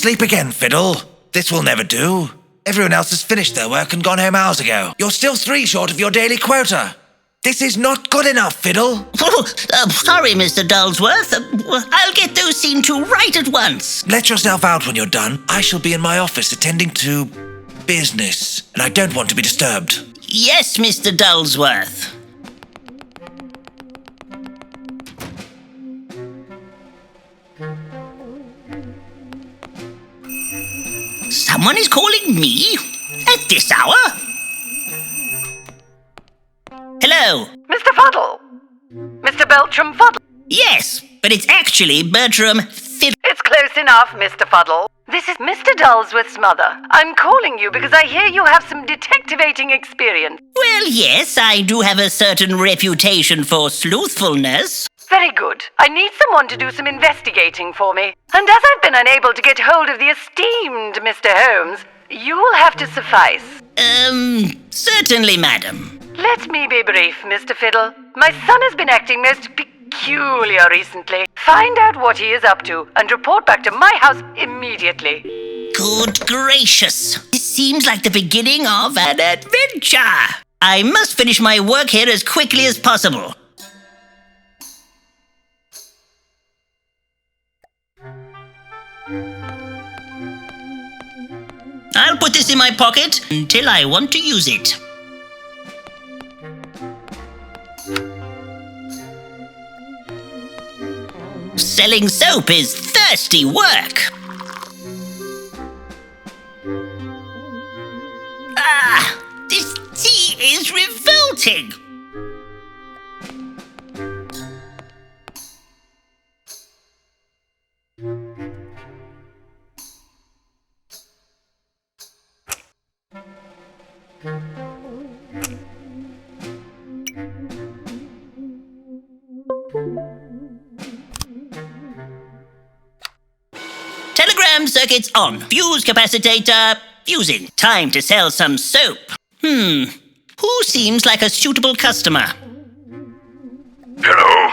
Asleep again, Fiddle. This will never do. Everyone else has finished their work and gone home hours ago. You're still 3 short of your daily quota. This is not good enough, Fiddle. Sorry, Mr. Dulsworth. I'll get those seen to right at once. Let yourself out when you're done. I shall be in my office attending to business, and I don't want to be disturbed. Yes, Mr. Dulsworth. Someone is calling me? At this hour? Hello? Mr. Fuddle! Mr. Bertram Fiddle! Yes, but it's actually Bertram Fiddle. It's close enough, Mr. Fuddle. This is Mr. Dulsworth's mother. I'm calling you because I hear you have some detectivating experience. Well, yes, I do have a certain reputation for sleuthfulness. Very good. I need someone to do some investigating for me. And as I've been unable to get hold of the esteemed Mr. Holmes, you will have to suffice. Certainly, madam. Let me be brief, Mr. Fiddle. My son has been acting most peculiar recently. Find out what he is up to and report back to my house immediately. Good gracious. This seems like the beginning of an adventure. I must finish my work here as quickly as possible. I'll put this in my pocket until I want to use it. Selling soap is thirsty work. This tea is revolting. Telegram circuits on. Fuse capacitator fusing. Time to sell some soap. Who seems like a suitable customer? Hello?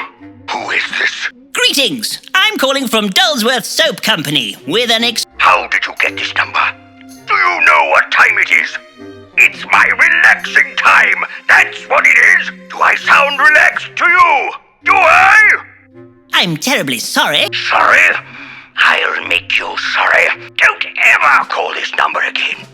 Who is this? Greetings. I'm calling from Dulsworth Soap Company with an How did you get this number? Do you know what time it is? It's my relaxing time. That's what it is. Do I sound relaxed to you? Do I? I'm terribly sorry. Sorry? I'll make you sorry. Don't ever call this number again.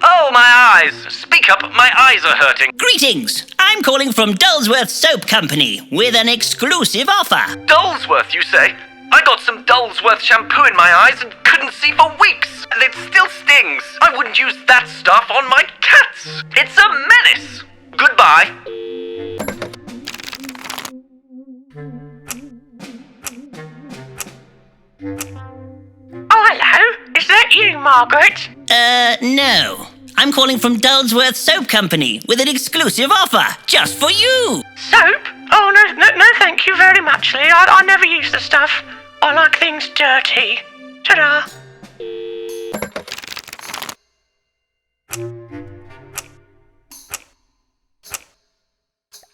Oh, my eyes! Speak up, my eyes are hurting. Greetings. I'm calling from Dulsworth Soap Company with an exclusive offer. Dulsworth, you say? I got some Dulsworth shampoo in my eyes and couldn't see for weeks, and it still stings. I wouldn't use that stuff on my cats. It's a menace. Goodbye. Oh, hello? Is that you, Margaret? No. I'm calling from Dulsworth Soap Company with an exclusive offer just for you. Soap? Oh, no, thank you very much, Lee. I never use the stuff. I like things dirty. Ta-da.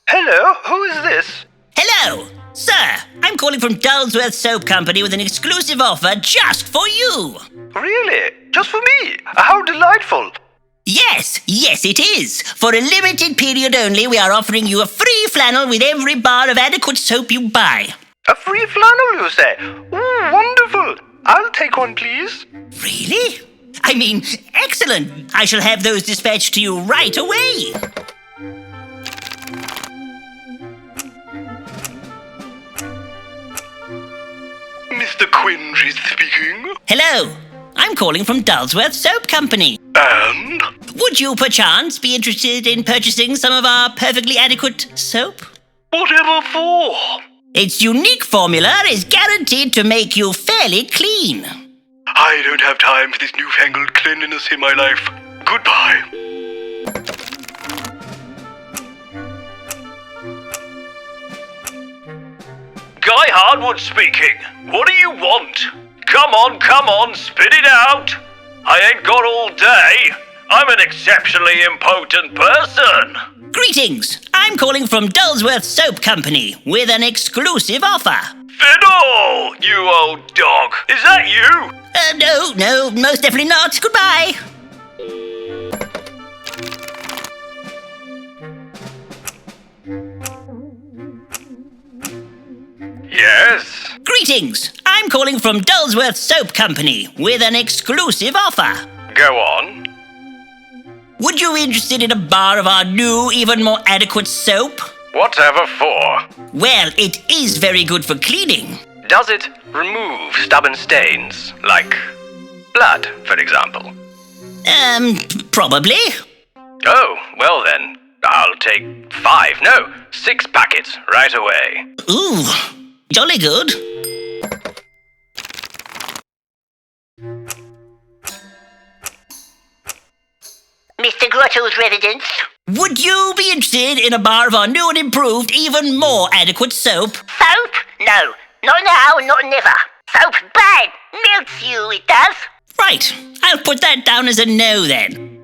Hello, who is this? Hello. Sir, I'm calling from Dulsworth Soap Company with an exclusive offer just for you. Really? Just for me? How delightful. Yes, it is. For a limited period only, we are offering you a free flannel with every bar of adequate soap you buy. A free flannel, you say? Ooh, wonderful. I'll take one, please. Really? I mean, excellent. I shall have those dispatched to you right away. Mr. Quinge is speaking. Hello. I'm calling from Dulsworth Soap Company. And? Would you perchance be interested in purchasing some of our perfectly adequate soap? Whatever for? Its unique formula is guaranteed to make you fairly clean. I don't have time for this newfangled cleanliness in my life. Goodbye. Guy Hardwood speaking. What do you want? Come on, spit it out. I ain't got all day. I'm an exceptionally important person. Greetings! I'm calling from Dullsworth Soap Company with an exclusive offer. Fiddle, you old dog. Is that you? No, most definitely not. Goodbye. Yes. Greetings! I'm calling from Dullsworth Soap Company with an exclusive offer. Go on. Would you be interested in a bar of our new, even more adequate soap? Whatever for? Well, it is very good for cleaning. Does it remove stubborn stains, like blood, for example? Probably. Oh, well then, I'll take 6 packets right away. Ooh, jolly good. Mr. Grotto's residence. Would you be interested in a bar of our new and improved, even more adequate soap? Soap? No. Not now, not never. Soap bad. Melts you, it does. Right, I'll put that down as a no then.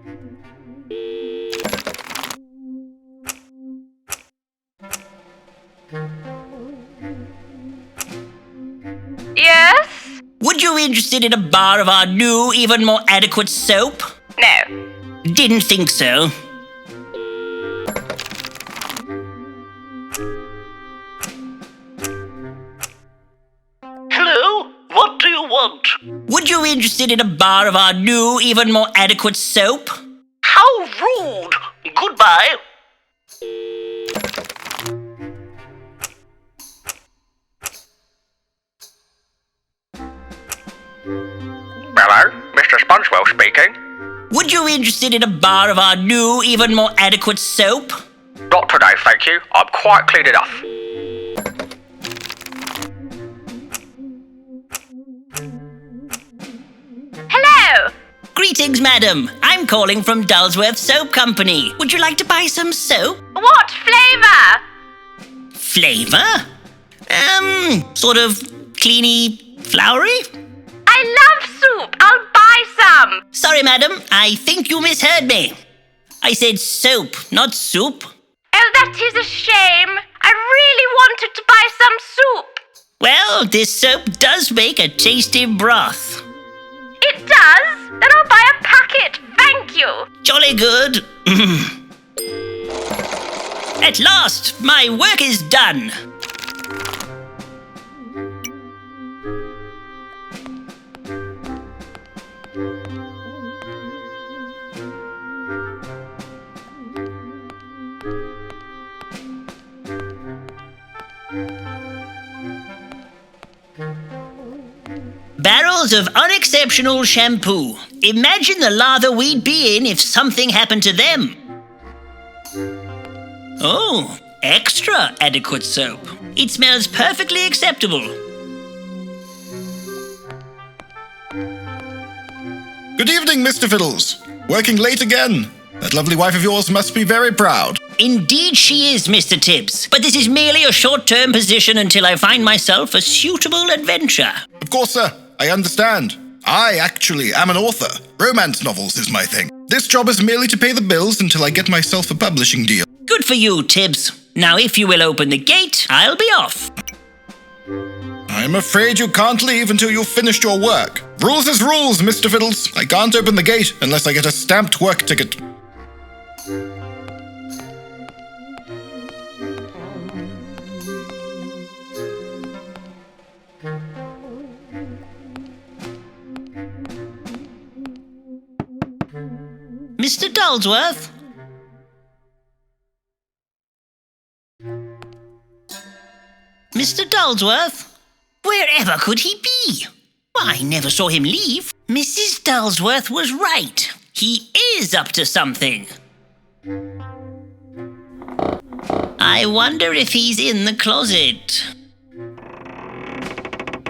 Yes? Would you be interested in a bar of our new, even more adequate soap? No. Didn't think so. Hello? What do you want? Would you be interested in a bar of our new, even more adequate soap? How rude. Goodbye. Hello, Mr. Spongewell speaking. Would you be interested in a bar of our new, even more adequate soap? Not today, thank you. I'm quite clean enough. Hello? Greetings, madam. I'm calling from Dullsworth Soap Company. Would you like to buy some soap? What flavour? Flavor? Sort of cleany, flowery? I love soup. I'll buy some. Sorry, madam. I think you misheard me. I said soap, not soup. Oh, that is a shame. I really wanted to buy some soup. Well, this soap does make a tasty broth. It does? Then I'll buy a packet. Thank you. Jolly good. At last, my work is done. Barrels of unexceptional shampoo. Imagine the lather we'd be in if something happened to them. Oh, extra adequate soap. It smells perfectly acceptable. Good evening, Mr. Fiddles. Working late again. That lovely wife of yours must be very proud. Indeed she is, Mr. Tibbs. But this is merely a short-term position until I find myself a suitable adventure. Of course, sir. I understand. I actually am an author. Romance novels is my thing. This job is merely to pay the bills until I get myself a publishing deal. Good for you, Tibbs. Now, if you will open the gate, I'll be off. I'm afraid you can't leave until you've finished your work. Rules is rules, Mr. Fiddles. I can't open the gate unless I get a stamped work ticket. Mr. Dullsworth? Mr. Dullsworth? Wherever could he be? Why, I never saw him leave. Mrs. Dullsworth was right. He is up to something. I wonder if he's in the closet.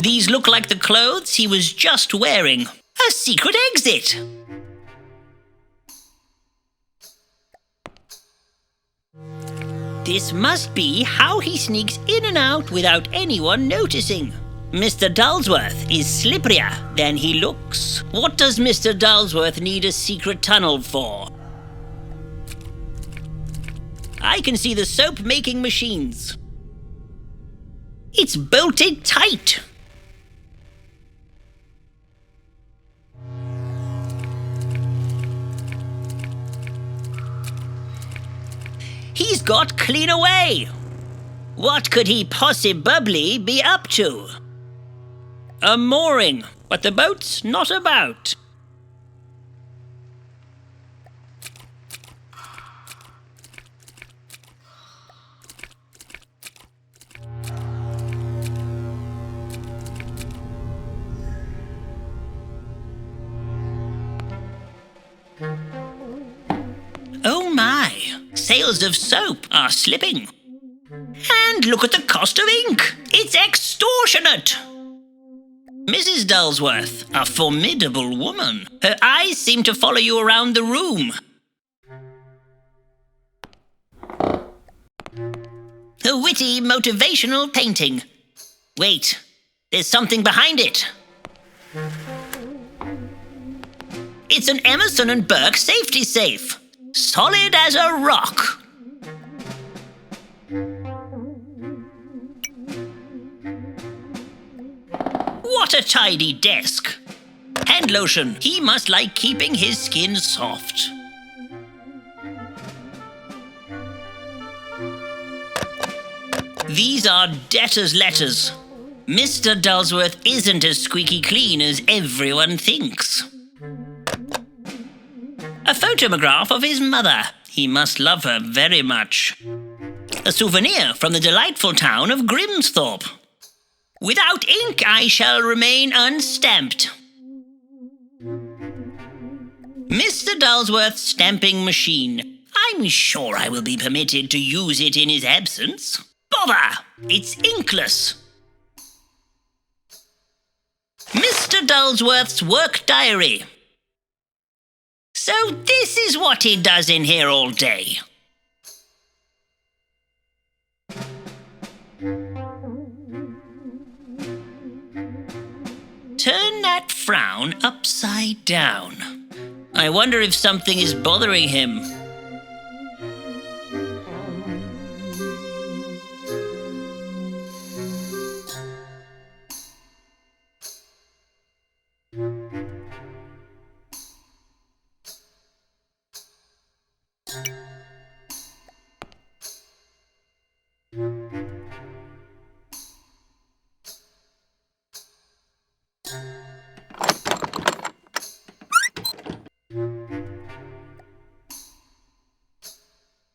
These look like the clothes he was just wearing. A secret exit. This must be how he sneaks in and out without anyone noticing. Mr. Dulsworth is slipperier than he looks. What does Mr. Dulsworth need a secret tunnel for? I can see the soap-making machines. It's bolted tight. He's got clean away. What could he possibly be up to? A mooring, but the boat's not about. Oh my, sales of soap are slipping. And look at the cost of ink. It's extortionate. Mrs. Dulsworth, a formidable woman. Her eyes seem to follow you around the room. A witty, motivational painting. Wait, there's something behind it. It's an Emerson and Burke safety safe. Solid as a rock. What a tidy desk. Hand lotion. He must like keeping his skin soft. These are debtor's letters. Mr. Dulsworth isn't as squeaky clean as everyone thinks. A photograph of his mother. He must love her very much. A souvenir from the delightful town of Grimsthorpe. Without ink, I shall remain unstamped. Mr. Dulsworth's stamping machine. I'm sure I will be permitted to use it in his absence. Bother! It's inkless. Mr. Dulsworth's work diary. So this is what he does in here all day. Turn that frown upside down. I wonder if something is bothering him.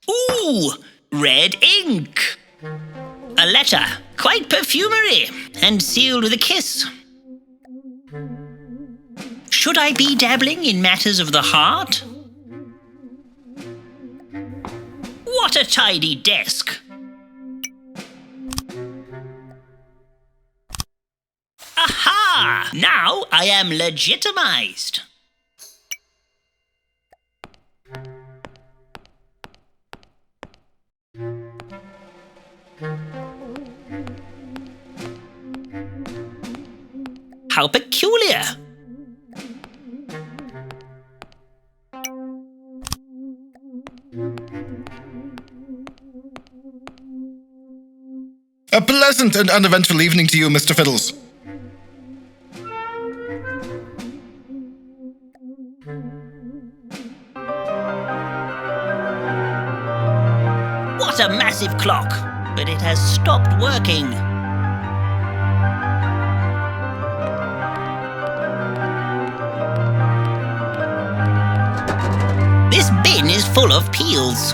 Ooh, red ink. A letter, quite perfumery, and sealed with a kiss. Should I be dabbling in matters of the heart? What a tidy desk. Aha! Now I am legitimized. How peculiar! A pleasant and uneventful evening to you, Mr. Fiddles. What a massive clock! But it has stopped working. This bin is full of peels.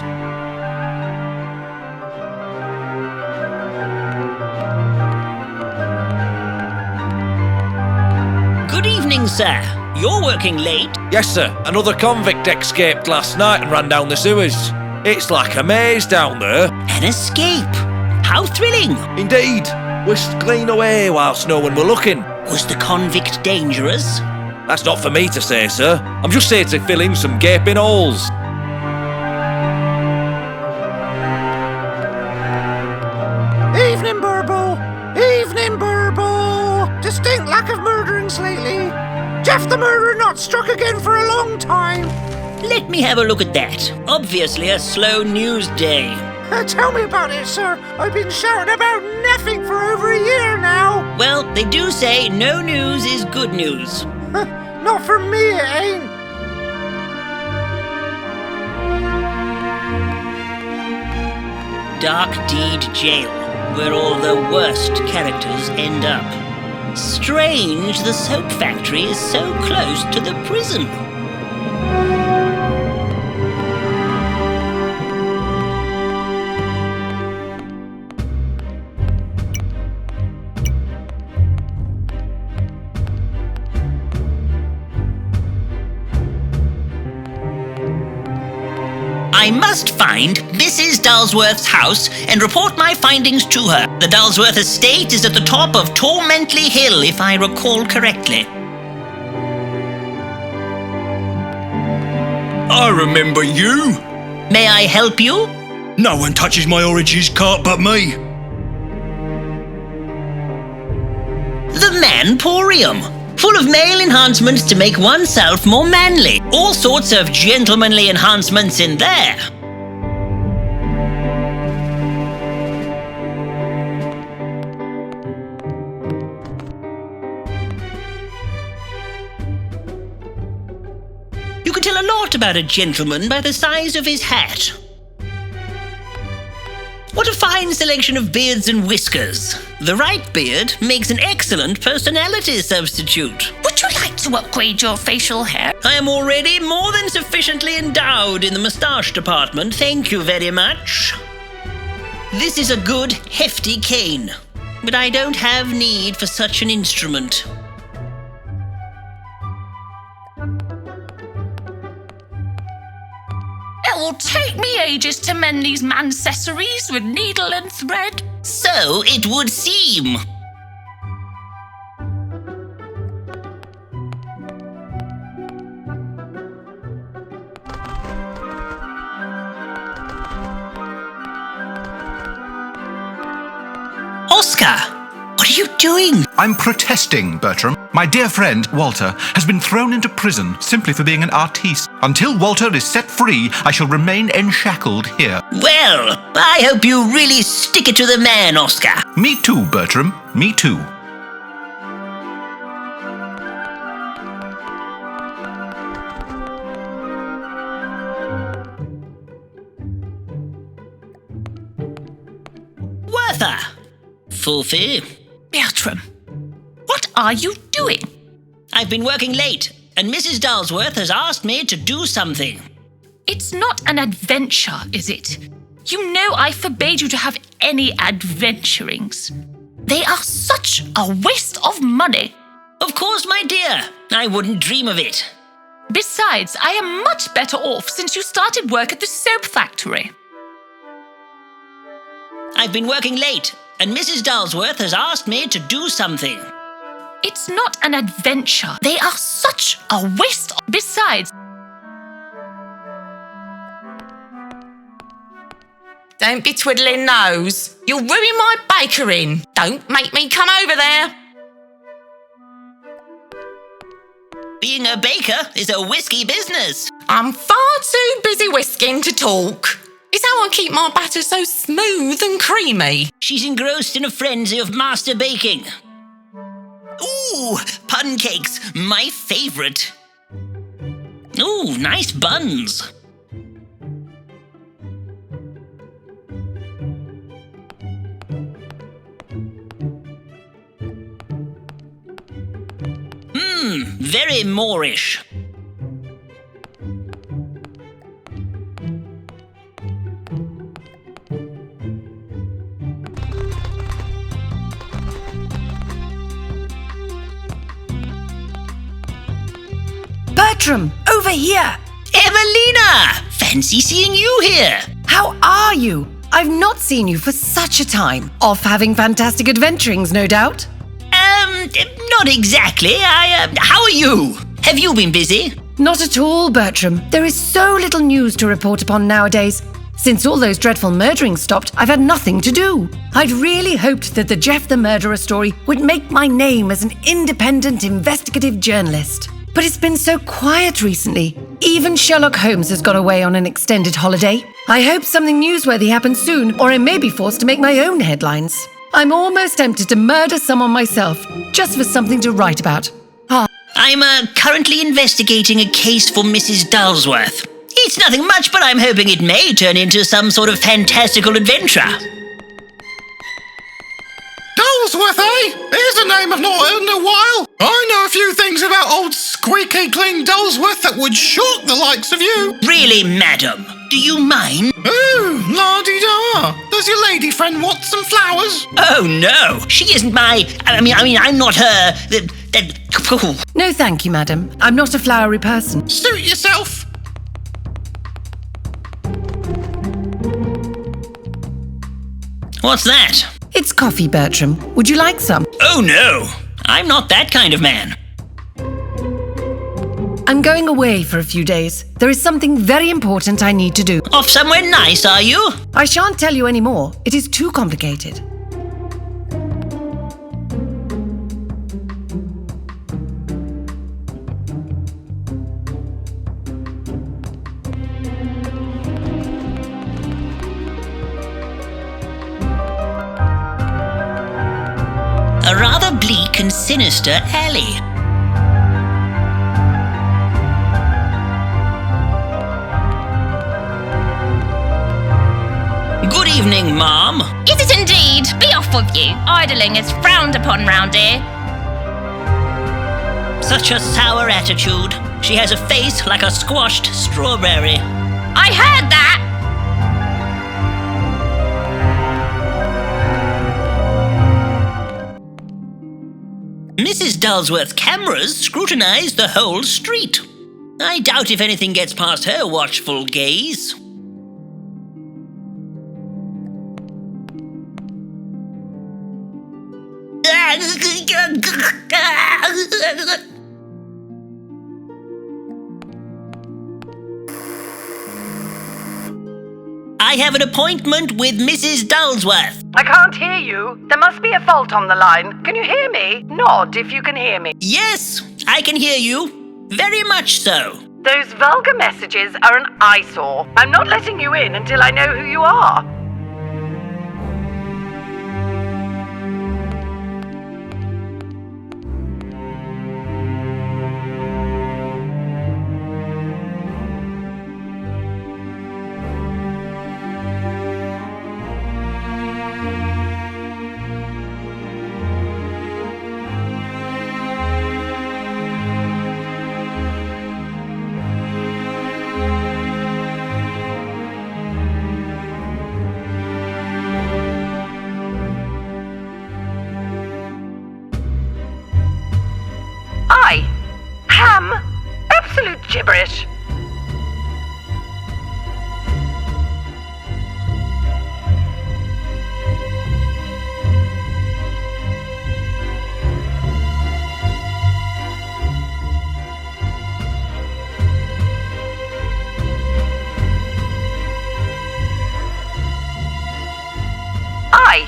Good evening, sir. You're working late. Yes, sir. Another convict escaped last night and ran down the sewers. It's like a maze down there. An escape. How thrilling. Indeed. Whisked clean away whilst no one were looking. Was the convict dangerous? That's not for me to say, sir. I'm just here to fill in some gaping holes. Evening, Burble! Evening, Burble! of murderings lately. Jeff the murderer not struck again for a long time. Let me have a look at that. Obviously a slow news day. Tell me about it, sir. I've been shouting about nothing for over a year now. Well, they do say no news is good news. Not for me, it ain't. Dark Deed Jail, where all the worst characters end up. Strange the soap factory is so close to the prison. I must find Mrs. Dulsworth's house and report my findings to her. The Dulsworth estate is at the top of Tormentley Hill, if I recall correctly. I remember you. May I help you? No one touches my oranges cart but me. The Manporium, full of male enhancements to make oneself more manly. All sorts of gentlemanly enhancements in there. You can tell a lot about a gentleman by the size of his hat. What a fine selection of beards and whiskers. The right beard makes an excellent personality substitute. Would you like to upgrade your facial hair? I am already more than sufficiently endowed in the moustache department, thank you very much. This is a good, hefty cane, but I don't have need for such an instrument. It will take me ages to mend these mancessories with needle and thread. So it would seem. Oscar, what are you doing? I'm protesting, Bertram. My dear friend, Walter, has been thrown into prison simply for being an artiste. Until Walter is set free, I shall remain enshackled here. Well, I hope you really stick it to the man, Oscar. Me too, Bertram. Me too. Werther. Fulfi. Bertram, what are you doing? I've been working late, and Mrs. Dulsworth has asked me to do something. It's not an adventure, is it? You know I forbade you to have any adventurings. They are such a waste of money. Of course, my dear. I wouldn't dream of it. Besides, I am much better off since you started work at the soap factory. I've been working late, and Mrs. Dulsworth has asked me to do something. It's not an adventure. They are such a waste. Besides... Don't be twiddling nose. You'll ruin my bakering. Don't make me come over there. Being a baker is a whiskey business. I'm far too busy whisking to talk. It's how I keep my batter so smooth and creamy. She's engrossed in a frenzy of master baking. Ooh, pun cakes, my favourite. Ooh, nice buns. Very Moorish. Bertram, over here! Evelina! Fancy seeing you here! How are you? I've not seen you for such a time. Off having fantastic adventurings, no doubt? Not exactly. How are you? Have you been busy? Not at all, Bertram. There is so little news to report upon nowadays. Since all those dreadful murderings stopped, I've had nothing to do. I'd really hoped that the Jeff the Murderer story would make my name as an independent investigative journalist. But it's been so quiet recently. Even Sherlock Holmes has gone away on an extended holiday. I hope something newsworthy happens soon, or I may be forced to make my own headlines. I'm almost tempted to murder someone myself, just for something to write about. I'm currently investigating a case for Mrs. Dulsworth. It's nothing much, but I'm hoping it may turn into some sort of fantastical adventure. Dulsworth, eh? Here's a name I've not heard in a while. I know a few things about old squeaky clean Dulsworth that would shock the likes of you. Really, madam? Do you mind? Oh, la-di-da. Does your lady friend want some flowers? Oh, no. She isn't my... I mean, I'm not her... No, thank you, madam. I'm not a flowery person. Suit yourself. What's that? It's coffee, Bertram. Would you like some? Oh, no. I'm not that kind of man. I'm going away for a few days. There is something very important I need to do. Off somewhere nice, are you? I shan't tell you any more. It is too complicated. A rather bleak and sinister alley. Good evening, Mom. Is it indeed? Be off with you. Idling is frowned upon round here. Such a sour attitude. She has a face like a squashed strawberry. I heard that! Mrs. Dulsworth's cameras scrutinize the whole street. I doubt if anything gets past her watchful gaze. I have an appointment with Mrs. Dulsworth. I can't hear you. There must be a fault on the line. Can you hear me? Nod if you can hear me. Yes, I can hear you. Very much so. Those vulgar messages are an eyesore. I'm not letting you in until I know who you are. Ham? Absolute gibberish.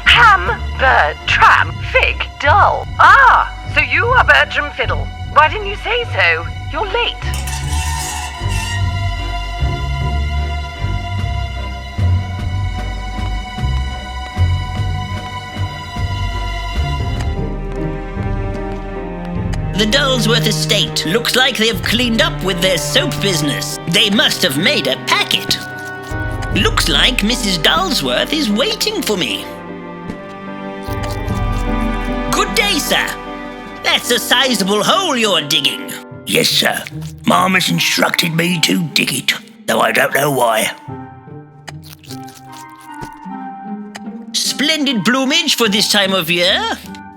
Ham, bird, tram, fig, dull. Ah, so you are Bertram Fiddle. Why didn't you say so? You're late. The Dulsworth estate looks like they've cleaned up with their soap business. They must have made a packet. Looks like Mrs. Dulsworth is waiting for me. Good day, sir. That's a sizable hole you're digging. Yes, sir. Mom has instructed me to dig it, though I don't know why. Splendid plumage for this time of year.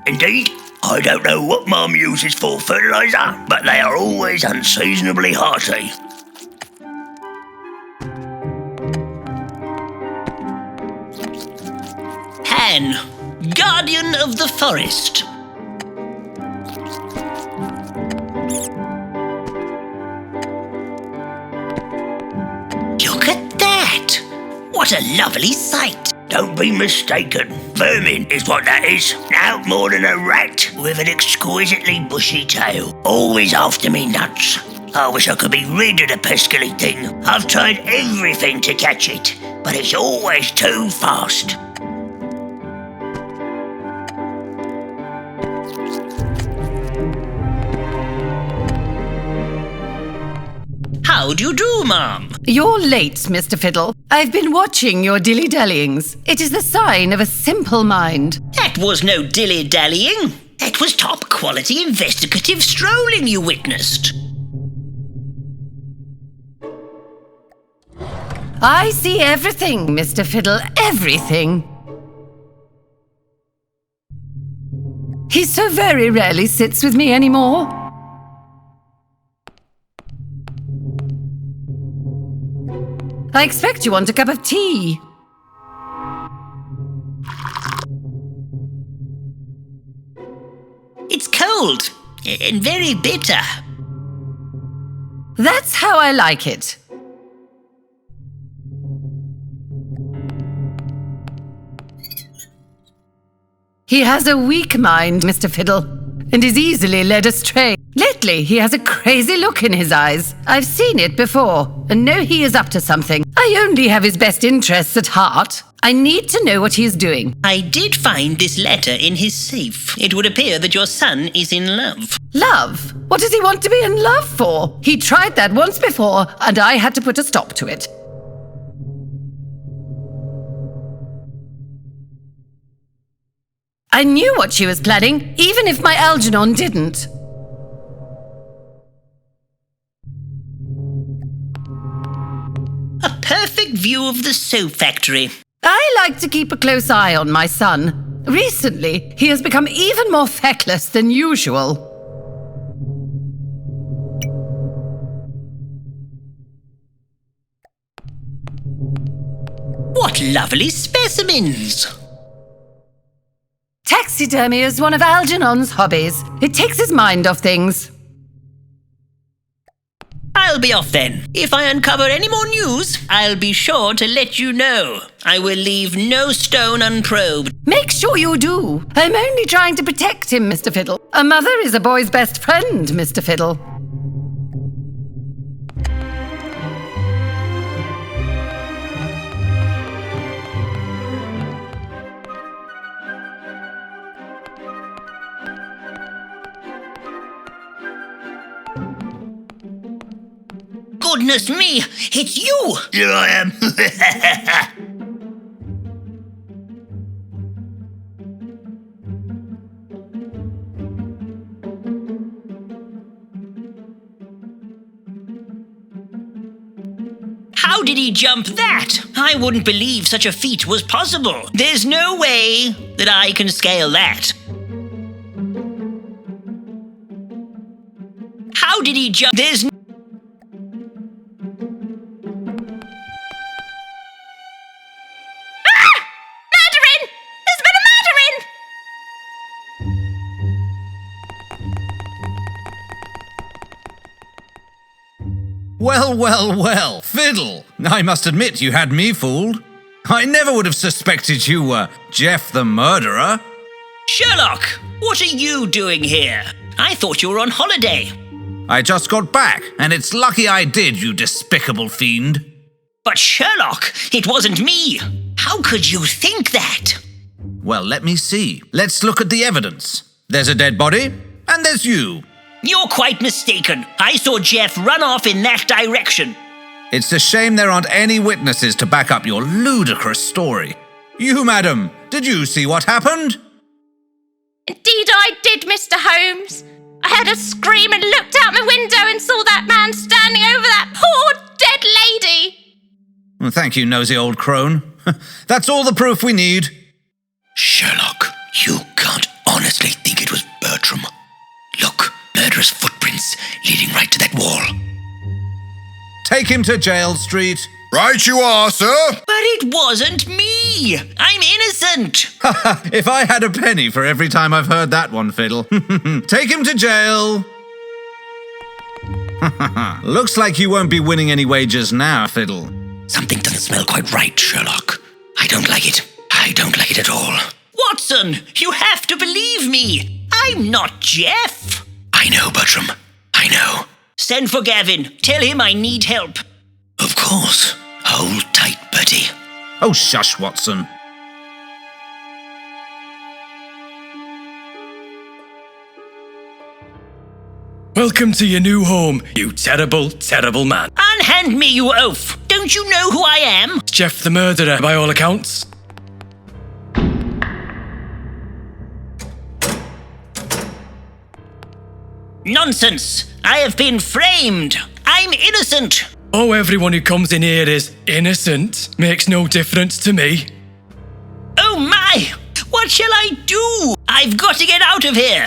Indeed. I don't know what Mum uses for fertiliser, but they are always unseasonably hearty. Han, guardian of the forest. Look at that! What a lovely sight. Don't be mistaken. Vermin is what that is. Now more than a rat with an exquisitely bushy tail. Always after me nuts. I wish I could be rid of the pesky thing. I've tried everything to catch it, but it's always too fast. How do you do, Mom? You're late, Mr. Fiddle. I've been watching your dilly-dallyings. It is the sign of a simple mind. That was no dilly-dallying. That was top-quality investigative strolling you witnessed. I see everything, Mr. Fiddle, everything. He so very rarely sits with me anymore. I expect you want a cup of tea. It's cold and very bitter. That's how I like it. He has a weak mind, Mr. Fiddle, and is easily led astray. Lately, he has a crazy look in his eyes. I've seen it before, and know he is up to something. I only have his best interests at heart. I need to know what he is doing. I did find this letter in his safe. It would appear that your son is in love. Love? What does he want to be in love for? He tried that once before, and I had to put a stop to it. I knew what she was planning, even if my Algernon didn't. A perfect view of the soap factory. I like to keep a close eye on my son. Recently, he has become even more feckless than usual. What lovely specimens! Taxidermy is one of Algernon's hobbies. It takes his mind off things. I'll be off then. If I uncover any more news, I'll be sure to let you know. I will leave no stone unprobed. Make sure you do. I'm only trying to protect him, Mr. Fiddle. A mother is a boy's best friend, Mr. Fiddle. Goodness me, it's you! Here I am. How did he jump that? I wouldn't believe such a feat was possible. There's no way that I can scale that. How did he jump? There's no... Well, well, well, Fiddle. I must admit you had me fooled. I never would have suspected you were Jeff the murderer. Sherlock, what are you doing here? I thought you were on holiday. I just got back, and it's lucky I did, you despicable fiend. But Sherlock, it wasn't me. How could you think that? Well, let me see. Let's look at the evidence. There's a dead body, and there's you. You're quite mistaken. I saw Jeff run off in that direction. It's a shame there aren't any witnesses to back up your ludicrous story. You, madam, did you see what happened? Indeed I did, Mr. Holmes. I heard a scream and looked out my window and saw that man standing over that poor dead lady. Well, thank you, nosy old crone. That's all the proof we need. Sherlock, you can't honestly think it was Bertram. Look, murderous footprints leading right to that wall. Take him to jail, Street. Right you are, sir. But it wasn't me. I'm innocent. If I had a penny for every time I've heard that one, Fiddle. Take him to jail. Looks like you won't be winning any wages now, Fiddle. Something to doesn't smell quite right, Sherlock. I don't like it. I don't like it at all. Watson, you have to believe me. I'm not Jeff. I know, Bertram. I know. Send for Gavin. Tell him I need help. Of course. Hold tight, Bertie. Oh, shush, Watson. Welcome to your new home, you terrible, terrible man. Unhand me, you oaf. Don't you know who I am? Jeff the murderer, by all accounts. Nonsense. I have been framed. I'm innocent. Oh, everyone who comes in here is innocent. Makes no difference to me. Oh my! What shall I do? I've got to get out of here.